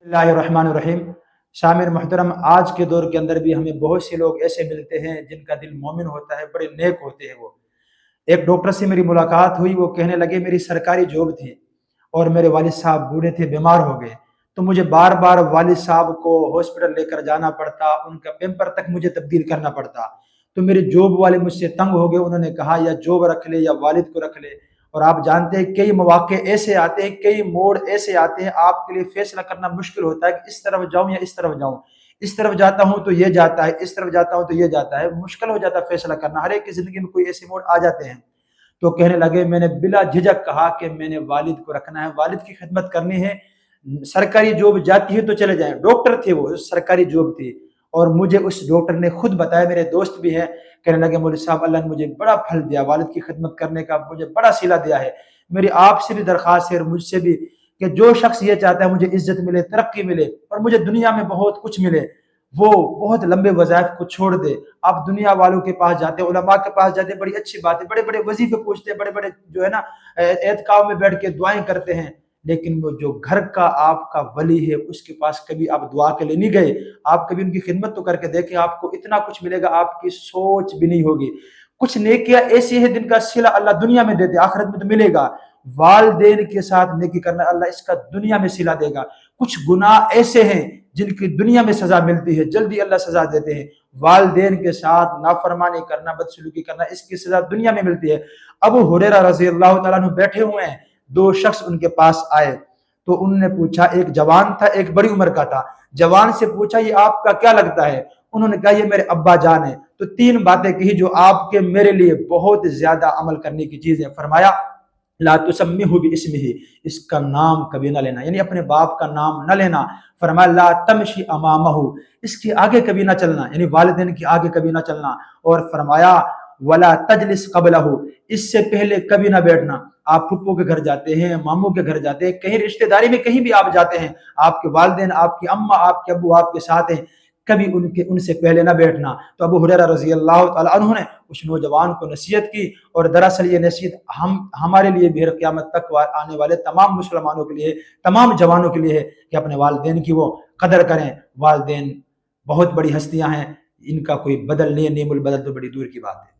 बिस्मिल्लाहिर्रहमानिर्रहीम। शामिर मोहतरम, आज के दौर के अंदर भी हमें बहुत से लोग ऐसे मिलते हैं जिनका दिल मोमिन होता है, बड़े नेक होते हैं। वो एक डॉक्टर से मेरी मुलाकात हुई। वो कहने लगे मेरी सरकारी जॉब थी और मेरे वालिद साहब बूढ़े थे, बीमार हो गए, तो मुझे बार बार वालिद साहब को हॉस्पिटल लेकर जाना पड़ता, उनका पेम्पर तक मुझे तब्दील करना पड़ता। तो मेरे जॉब वाले मुझसे तंग हो गए। उन्होंने कहा या जॉब रख ले या वालिद को रख ले। और आप जानते हैं कई मौके ऐसे आते हैं, कई मोड़ ऐसे आते हैं, आपके लिए फैसला करना मुश्किल होता है कि इस तरफ जाऊं या इस तरफ जाऊं। इस तरफ जाता हूं तो ये जाता है, इस तरफ जाता हूं तो ये जाता है। मुश्किल हो जाता है फैसला करना। हर एक की जिंदगी में कोई ऐसे मोड़ आ जाते हैं। तो कहने लगे, मैंने बिला झिझक कहा कि मैंने वालिद को रखना है, वालिद की खिदमत करनी है। सरकारी जॉब जाती है तो चले जाएं। डॉक्टर थे वो, सरकारी जॉब थी। और मुझे उस डॉक्टर ने खुद बताया, मेरे दोस्त भी है, कहने लगे मौलवी साहब अल्लाह ने मुझे बड़ा फल दिया, वालिद की खिदमत करने का मुझे बड़ा सिला दिया है। मेरी आपसे भी दरख्वास्त है और मुझसे भी कि जो शख्स ये चाहता है मुझे इज्जत मिले, तरक्की मिले और मुझे दुनिया में बहुत कुछ मिले, वो बहुत लंबे वज़ाइफ को छोड़ दे। आप दुनिया वालों के पास जाते हैं, उलमा के पास जाते हैं, बड़ी अच्छी बात है, बड़े बड़े वजीफे पूछते हैं, बड़े बड़े जो है ना एतकाव में बैठ के दुआएं करते हैं। लेकिन वो जो घर का आपका वली है उसके पास कभी आप दुआ के लिए नहीं गए। आप कभी उनकी खिदमत तो करके देखें, आपको इतना कुछ मिलेगा आपकी सोच भी नहीं होगी। कुछ नेकियां ऐसी है जिनका सिला अल्लाह दुनिया में देते, आखिरत में तो मिलेगा। वालदेन के साथ नेकी करना, अल्लाह इसका दुनिया में सिला देगा। कुछ गुनाह ऐसे हैं जिनकी दुनिया में सजा मिलती है, जल्दी अल्लाह सजा देते हैं। वालदेन के साथ नाफरमानी करना, बदसलूकी करना, इसकी सजा दुनिया में मिलती है। अबू हुरैरा रज़ी अल्लाह तआला अन्हु बैठे हुए हैं, दो शख्स उनके पास आए। तो उन्होंने पूछा, एक जवान था एक बड़ी उम्र का था। जवान से पूछा, ये आपका क्या लगता है? उन्होंने कहा, ये मेरे अब्बा जान है। तो तीन बातें कही जो आपके मेरे लिए बहुत ज्यादा अमल करने की चीज है। फरमाया, ला तुसम्मिहु बिइस्मिही, इसका नाम कभी ना लेना, यानी अपने बाप का नाम ना लेना। फरमाया, ला तमशी अमामहु, इसके आगे कभी ना चलना, यानी वालिदैन के आगे कभी ना चलना। और फरमाया, वला तजलिस कबलहु, इससे पहले कभी ना बैठना। आप फुप्पो के घर जाते हैं, मामू के घर जाते हैं, कहीं रिश्तेदारी में कहीं भी आप जाते हैं, आपके वालिदैन, आपकी अम्मा, आपके अब्बू आपके साथ हैं, कभी उनसे पहले ना बैठना। तो अबू हुरैरा रज़ी अल्लाह तआला अन्हु ने उस नौजवान को नसीहत की। और दरअसल ये नसीहत हमारे लिए भी क़यामत तक आने वाले तमाम मुसलमानों के लिए, तमाम जवानों के लिए है कि अपने वालिदैन की वो कदर करें। वालिदैन बहुत बड़ी हस्तियां हैं, इनका कोई बदल नहीं है, नेमुल बदल तो बड़ी दूर की बात है।